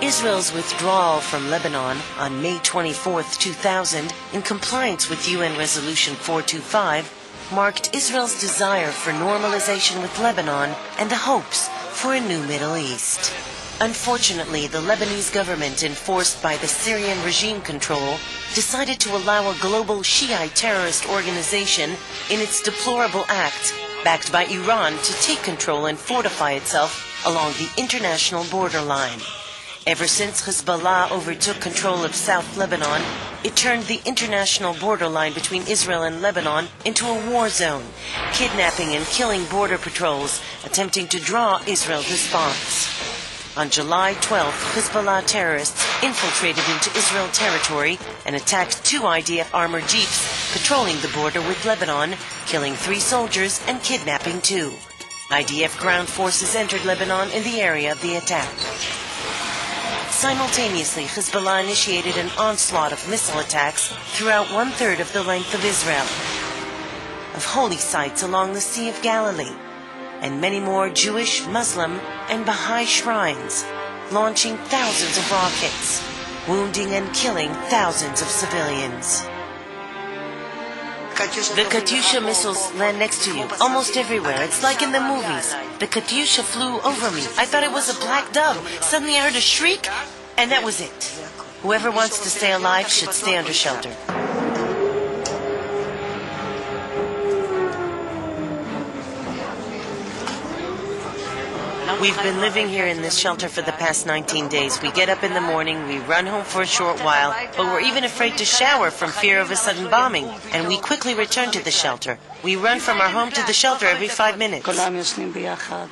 Israel's withdrawal from Lebanon on May 24, 2000, in compliance with UN Resolution 425, marked Israel's desire for normalization with Lebanon and the hopes for a new Middle East. Unfortunately, the Lebanese government, enforced by the Syrian regime control, decided to allow a global Shiite terrorist organization in its deplorable act, backed by Iran, to take control and fortify itself along the international borderline. Ever since Hezbollah overtook control of South Lebanon, it turned the international borderline between Israel and Lebanon into a war zone, kidnapping and killing border patrols, attempting to draw Israel's response. On July 12th, Hezbollah terrorists infiltrated into Israel territory and attacked 2 IDF armored jeeps patrolling the border with Lebanon, killing 3 soldiers and kidnapping 2. IDF ground forces entered Lebanon in the area of the attack. Simultaneously, Hezbollah initiated an onslaught of missile attacks throughout 1/3 of the length of Israel, of holy sites along the Sea of Galilee, and many more Jewish, Muslim, and Baha'i shrines, launching thousands of rockets, wounding and killing thousands of civilians. The Katyusha missiles land next to you, almost everywhere. It's like in the movies. The Katyusha flew over me. I thought it was a black dove. Suddenly I heard a shriek, and that was it. Whoever wants to stay alive should stay under shelter. We've been living here in this shelter for the past 19 days. We get up in the morning, we run home for a short while, but we're even afraid to shower from fear of a sudden bombing, and we quickly return to the shelter. We run from our home to the shelter every 5 minutes.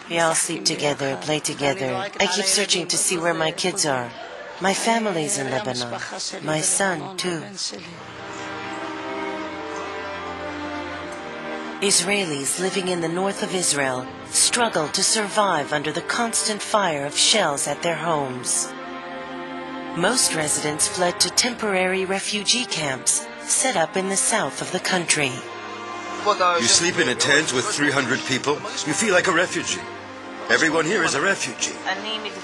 We all sleep together, play together. I keep searching to see where my kids are. My family's in Lebanon. My son, too. Israelis living in the north of Israel struggle to survive under the constant fire of shells at their homes. Most residents fled to temporary refugee camps set up in the south of the country. You sleep in a tent with 300 people, you feel like a refugee. Everyone here is a refugee.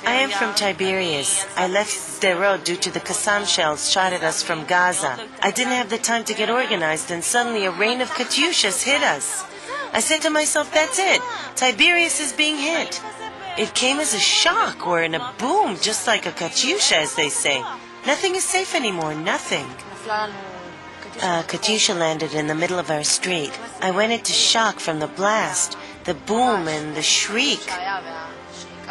I am from Tiberias. I left Sderot due to the Qassam shells shot at us from Gaza. I didn't have the time to get organized, and suddenly a rain of Katyushas hit us. I said to myself, that's it. Tiberias is being hit. It came as a shock or in a boom, just like a Katyusha, as they say. Nothing is safe anymore, nothing. Katyusha landed in the middle of our street. I went into shock from the blast, the boom and the shriek.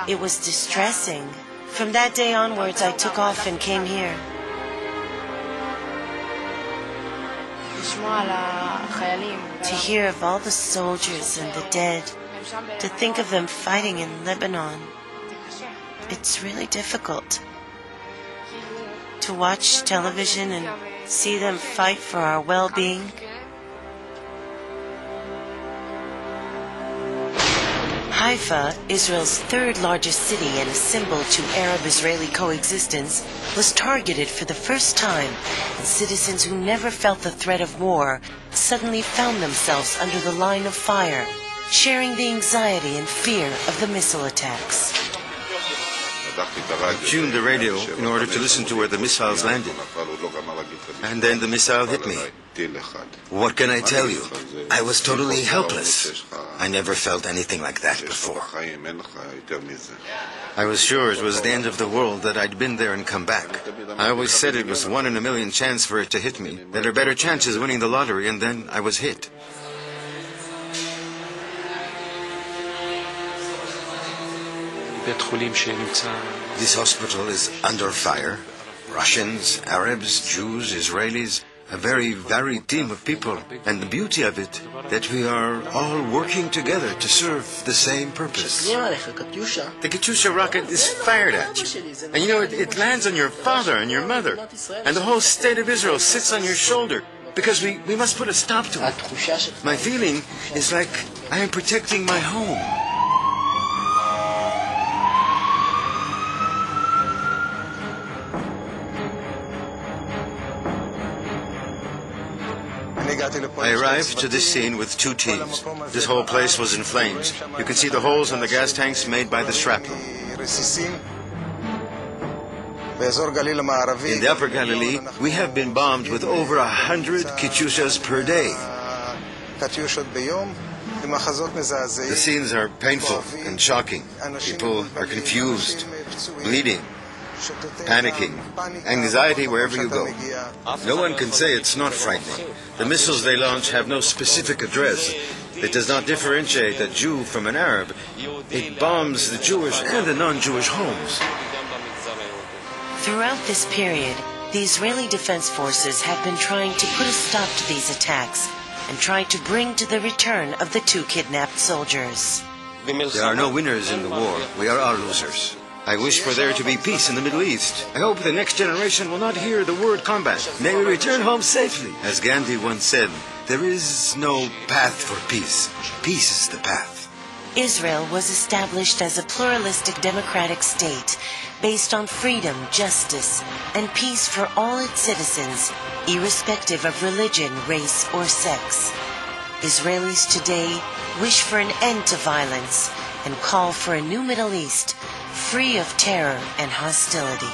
It was distressing. From that day onwards, I took off and came here. To hear of all the soldiers and the dead, to think of them fighting in Lebanon, it's really difficult. To watch television and see them fight for our well-being. Haifa, Israel's 3rd largest city and a symbol to Arab-Israeli coexistence, was targeted for the first time, and citizens who never felt the threat of war suddenly found themselves under the line of fire, sharing the anxiety and fear of the missile attacks. I tuned the radio in order to listen to where the missiles landed. And then the missile hit me. What can I tell you? I was totally helpless. I never felt anything like that before. I was sure it was the end of the world, that I'd been there and come back. I always said it was 1 in a million chance for it to hit me. There are better chances winning the lottery, and then I was hit. This hospital is under fire. Russians, Arabs, Jews, Israelis, a very varied team of people. And the beauty of it, that we are all working together to serve the same purpose. The Katyusha rocket is fired at you. And you know, it lands on your father and your mother. And the whole state of Israel sits on your shoulder. Because we must put a stop to it. My feeling is like I am protecting my home. I arrived to this scene with 2 teams. This whole place was in flames. You can see the holes in the gas tanks made by the shrapnel. In the Upper Galilee, we have been bombed with over 100 Katyushas per day. The scenes are painful and shocking. People are confused, bleeding, panicking, anxiety wherever you go. No one can say it's not frightening. The missiles they launch have no specific address. It does not differentiate a Jew from an Arab. It bombs the Jewish and the non-Jewish homes. Throughout this period, the Israeli Defense Forces have been trying to put a stop to these attacks and try to bring to the return of the 2 kidnapped soldiers. There are no winners in the war. We are all losers. I wish for there to be peace in the Middle East. I hope the next generation will not hear the word combat. May we return home safely. As Gandhi once said, there is no path for peace. Peace is the path. Israel was established as a pluralistic democratic state based on freedom, justice, and peace for all its citizens, irrespective of religion, race, or sex. Israelis today wish for an end to violence and call for a new Middle East free of terror and hostility.